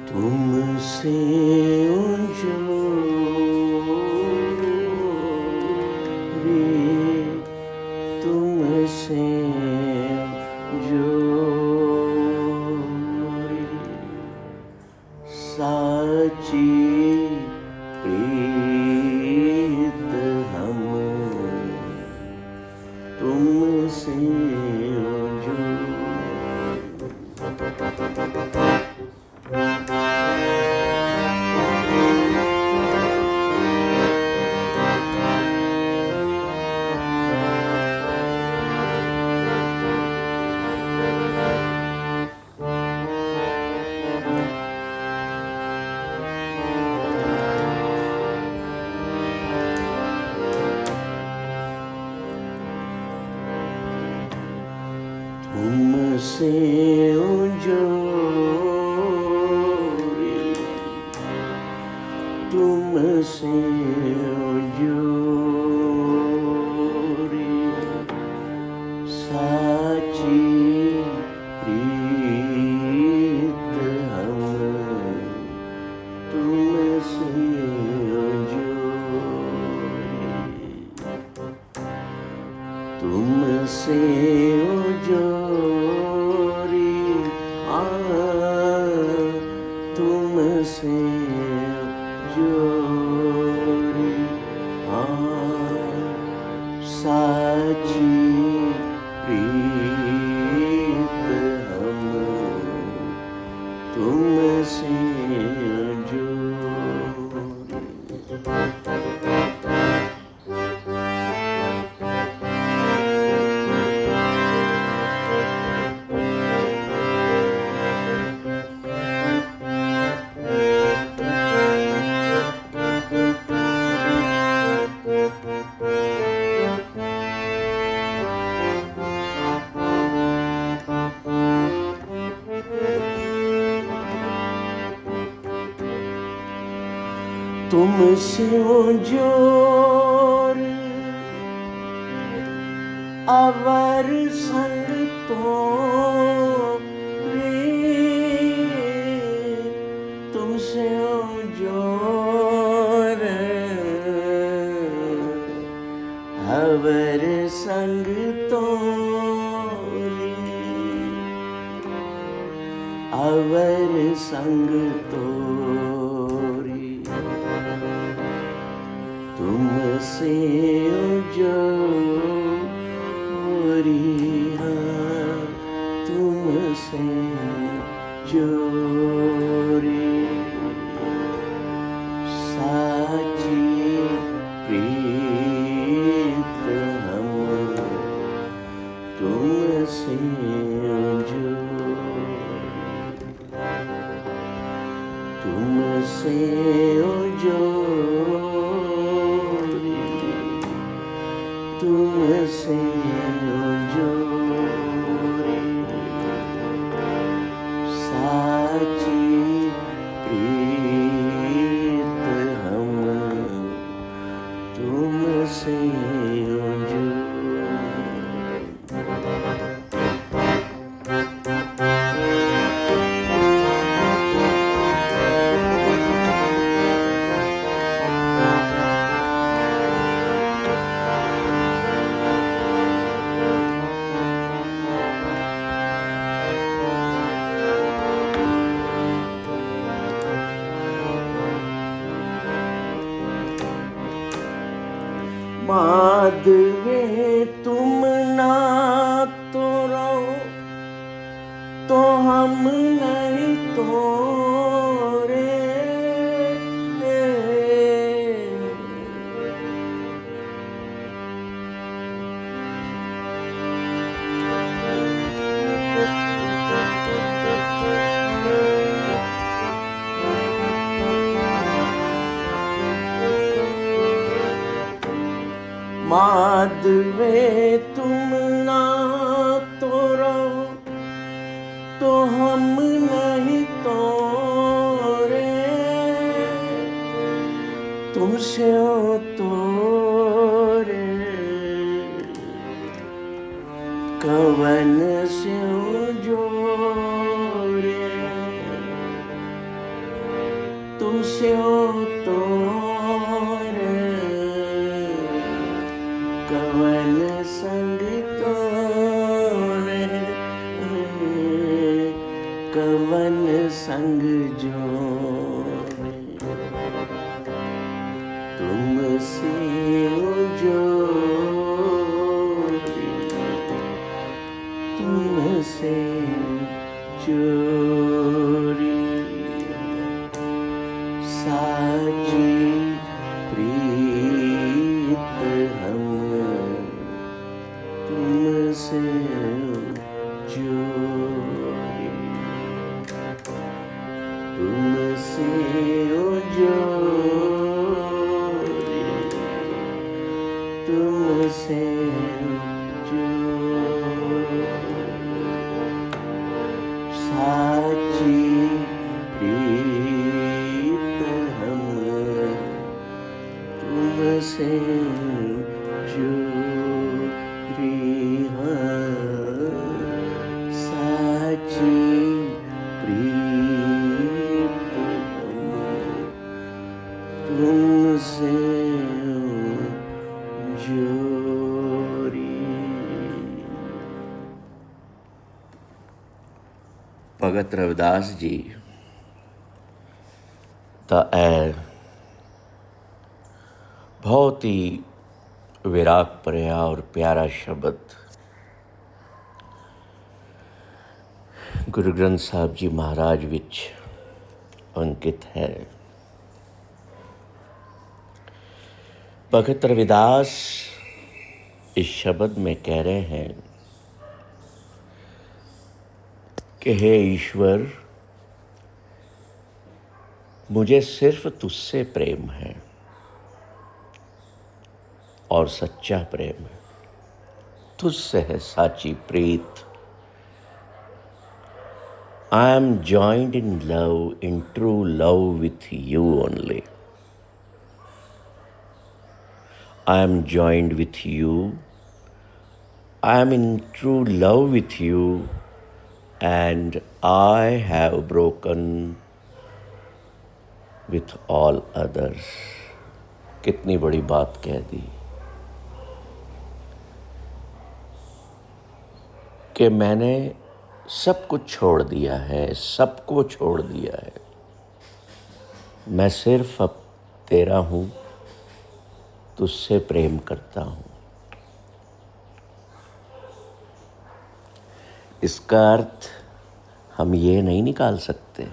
तुमसे जोड़ी, तुमसे जोड़ी, साची प्रीत हम तुमसे जोड़ी। तुमसे जोड़ी, तुमसे जोड़ी, साची प्रीत हम तुमसे जोड़ी, तुमसे जोड़ी, तुमसे जोड़ी, साची प्रीत हम तुमसे जोड़ी। तुमसे जोड़ी, अवर संग तोरे, तुमसे जोड़े, अवर संग तोरे, अवर संग तोरे, तुमसे जोड़ी, तुमसे जोड़ी, साची प्रीत हम तुमसे जोड़ी, तुमसे जोड़ी, तुमसे जोड़ी, साची प्रीत हम तुमसे जोड़ी। माधवे तुम ना तो रहो तो हम नहीं तोरे, माधवे तुम ना तो रहो तो हम नहीं तोरे, तुमसे तोरे, कवन से जोड़े, स्यो तोर कवन संग तोर कवन संग जोर तुमसे जोरी तुमसे जोरी साची प्रीत हम तुमसे जोरी तुमसे जोरी तुमसे जोरी साची प्रीत हम तुमसे जोरी साची प्रीत हम तुमसे जोरी। भगत रविदास जी ਦਾ ਇਹ बहुत ही विराग भरिया और प्यारा शब्द गुरु ग्रंथ साहब जी महाराज विच अंकित है। भगत रविदास इस शब्द में कह रहे हैं कि हे ईश्वर, मुझे सिर्फ तुझसे प्रेम है और सच्चा प्रेम है, तुझसे है साची प्रीत। I am joined in love, in true love with you only. I am joined with you. I am in true love with you, and I have broken with all others. कितनी बड़ी बात कह दी कि मैंने सब कुछ छोड़ दिया है, सबको छोड़ दिया है, मैं सिर्फ अब तेरा हूँ, तुझसे प्रेम करता हूँ। इसका अर्थ हम ये नहीं निकाल सकते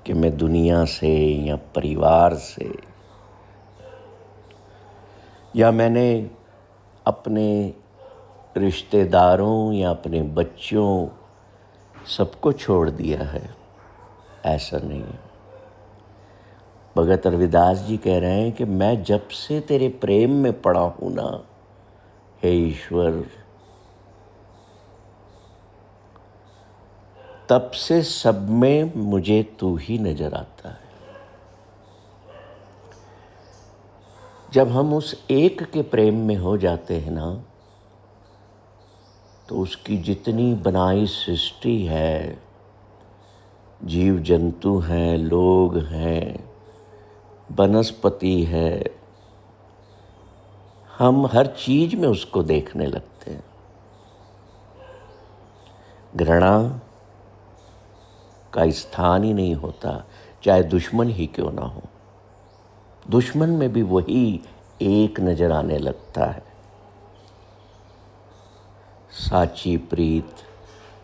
कि मैं दुनिया से या परिवार से या मैंने अपने रिश्तेदारों या अपने बच्चों सबको छोड़ दिया है, ऐसा नहीं है। भगत रविदास जी कह रहे हैं कि मैं जब से तेरे प्रेम में पड़ा हूँ ना, हे ईश्वर, तब से सब में मुझे तू ही नजर आता है। जब हम उस एक के प्रेम में हो जाते हैं ना, तो उसकी जितनी बनाई सृष्टि है, जीव जंतु हैं, लोग हैं, वनस्पति है, हम हर चीज में उसको देखने लगते हैं। घृणा का स्थान ही नहीं होता, चाहे दुश्मन ही क्यों ना हो। दुश्मन में भी वही एक नजर आने लगता है। साची प्रीत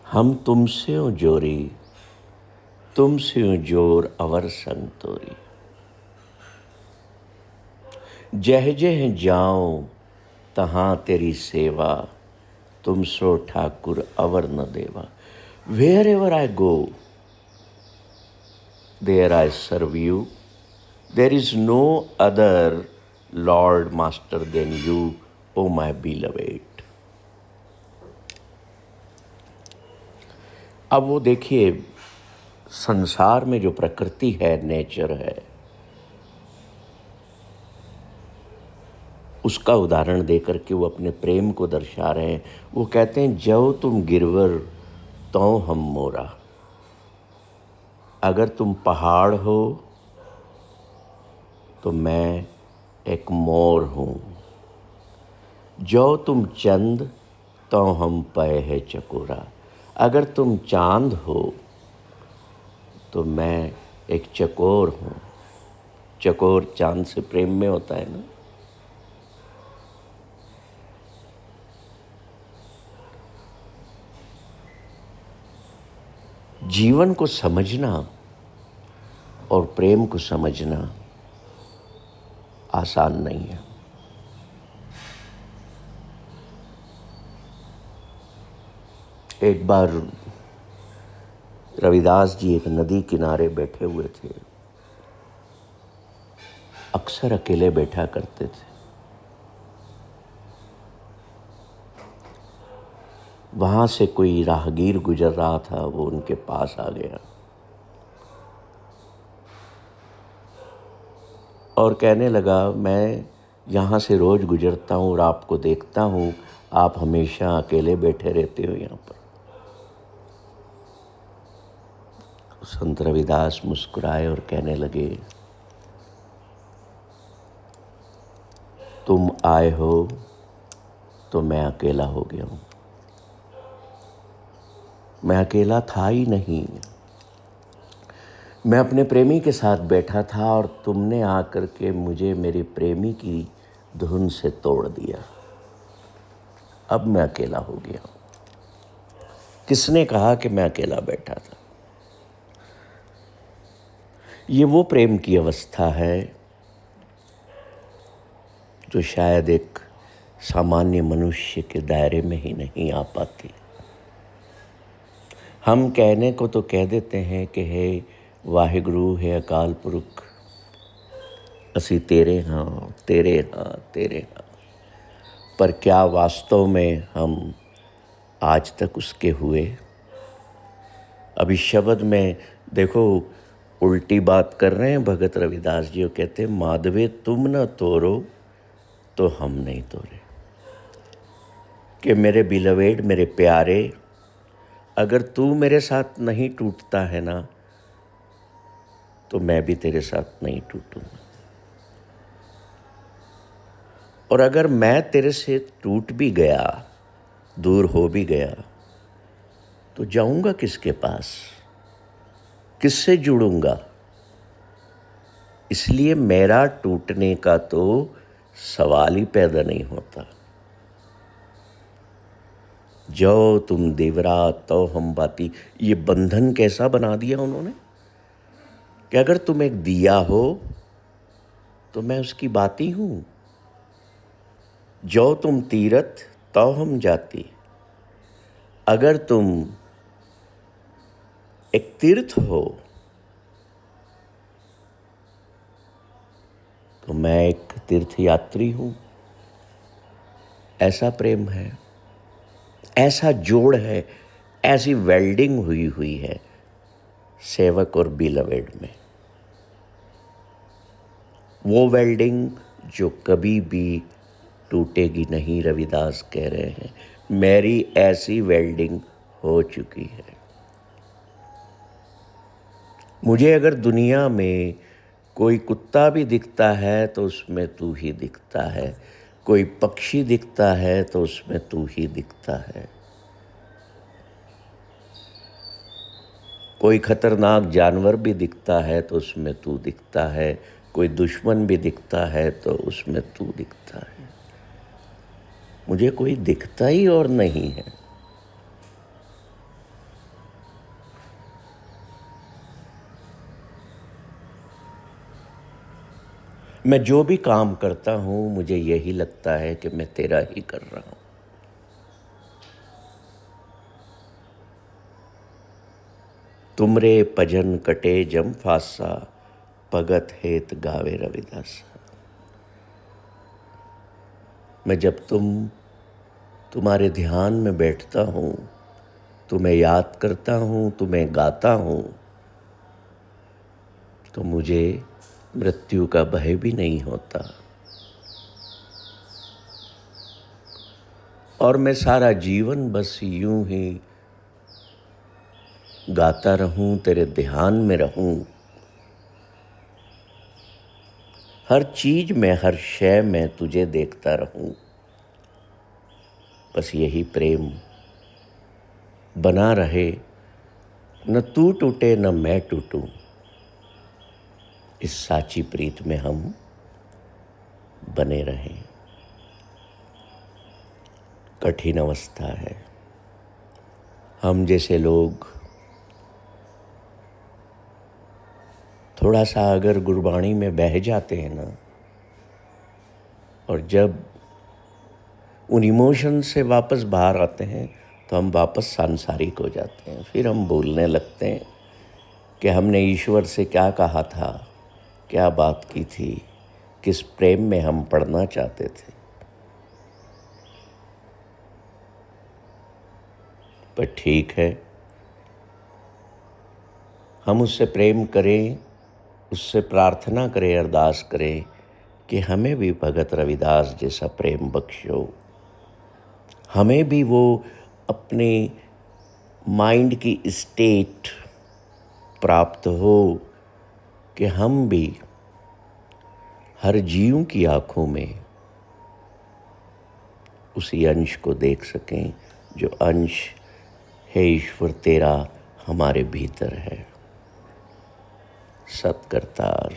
हम तुमसे हो जोरी, तुमसे हो जोर अवर संग तोरी। जह जह जाऊं तहाँ तेरी सेवा, तुम सो ठाकुर अवर न देवा। Wherever I go, there I serve you. There is no other Lord Master than you, O my beloved. अब वो देखिए, संसार में जो प्रकृति है, नेचर है, उसका उदाहरण देकर के वो अपने प्रेम को दर्शा रहे हैं। वो कहते हैं, जब तुम गिरवर तो हम मोरा। अगर तुम पहाड़ हो तो मैं एक मोर हूँ। जो तुम चंद तो हम पे है चकोरा। अगर तुम चांद हो तो मैं एक चकोर हूँ। चकोर चांद से प्रेम में होता है ना। जीवन को समझना और प्रेम को समझना आसान नहीं है। एक बार रविदास जी एक नदी किनारे बैठे हुए थे। अक्सर अकेले बैठा करते थे। वहां से कोई राहगीर गुजर रहा था, वो उनके पास आ गया और कहने लगा, मैं यहाँ से रोज गुजरता हूँ और आपको देखता हूँ, आप हमेशा अकेले बैठे रहते हो यहाँ पर। संत रविदास मुस्कुराए और कहने लगे, तुम आए हो तो मैं अकेला हो गया हूँ। मैं अकेला था ही नहीं। मैं अपने प्रेमी के साथ बैठा था और तुमने आकर के मुझे मेरे प्रेमी की धुन से तोड़ दिया। अब मैं अकेला हो गया हूँ। किसने कहा कि मैं अकेला बैठा था? ये वो प्रेम की अवस्था है जो शायद एक सामान्य मनुष्य के दायरे में ही नहीं आ पाती। हम कहने को तो कह देते हैं कि हे वाहिगुरु, है अकाल पुरख, असी तेरे हाँ तेरे हाँ तेरे हाँ, पर क्या वास्तव में हम आज तक उसके हुए? अभी शब्द में देखो उल्टी बात कर रहे हैं भगत रविदास जी। वो कहते हैं, माधवे तुम न तोड़ो तो हम नहीं तोड़े। कि मेरे बिलवेड, मेरे प्यारे, अगर तू मेरे साथ नहीं टूटता है ना तो मैं भी तेरे साथ नहीं टूटूंगा। और अगर मैं तेरे से टूट भी गया, दूर हो भी गया, तो जाऊंगा किसके पास? किससे जुड़ूंगा? इसलिए मेरा टूटने का तो सवाल ही पैदा नहीं होता। जो तुम देवरा तो हम बाती, ये बंधन कैसा बना दिया उन्होंने कि अगर तुम एक दिया हो तो मैं उसकी बाती हूं। जो तुम तीरथ तो हम जाती, अगर तुम एक तीर्थ हो तो मैं एक तीर्थ यात्री हूं। ऐसा प्रेम है, ऐसा जोड़ है, ऐसी वेल्डिंग हुई हुई है सेवक और बिलवेड में। वो वेल्डिंग जो कभी भी टूटेगी नहीं। रविदास कह रहे हैं, मेरी ऐसी वेल्डिंग हो चुकी है। मुझे अगर दुनिया में कोई कुत्ता भी दिखता है तो उसमें तू ही दिखता है। कोई पक्षी दिखता है तो उसमें तू ही दिखता है। कोई खतरनाक जानवर भी दिखता है तो उसमें तू दिखता है। कोई दुश्मन भी दिखता है तो उसमें तू दिखता है। मुझे कोई दिखता ही और नहीं है। मैं जो भी काम करता हूं मुझे यही लगता है कि मैं तेरा ही कर रहा हूं। तुमरे भजन कटे जम फासा, भगत हेत गावे रविदासा। मैं जब तुम्हारे ध्यान में बैठता हूं, तुम्हें याद करता हूं, तुम्हें गाता हूं, तो मुझे मृत्यु का भय भी नहीं होता। और मैं सारा जीवन बस यूं ही गाता रहूं, तेरे ध्यान में रहूं। हर चीज में, हर शय में तुझे देखता रहूं। बस यही प्रेम बना रहे, न तू टूटे न मैं टूटूं। इस साची प्रीत में हम बने रहें। कठिन अवस्था है। हम जैसे लोग थोड़ा सा अगर गुरबाणी में बह जाते हैं ना, और जब उन इमोशन से वापस बाहर आते हैं तो हम वापस सांसारिक हो जाते हैं। फिर हम बोलने लगते हैं कि हमने ईश्वर से क्या कहा था, क्या बात की थी, किस प्रेम में हम पढ़ना चाहते थे। पर ठीक है, हम उससे प्रेम करें, उससे प्रार्थना करें, अरदास करें कि हमें भी भगत रविदास जैसा प्रेम बख्शो। हमें भी वो अपने माइंड की स्टेट प्राप्त हो कि हम भी हर जीव की आँखों में उसी अंश को देख सकें जो अंश है ईश्वर तेरा हमारे भीतर है। सत्कर्तार।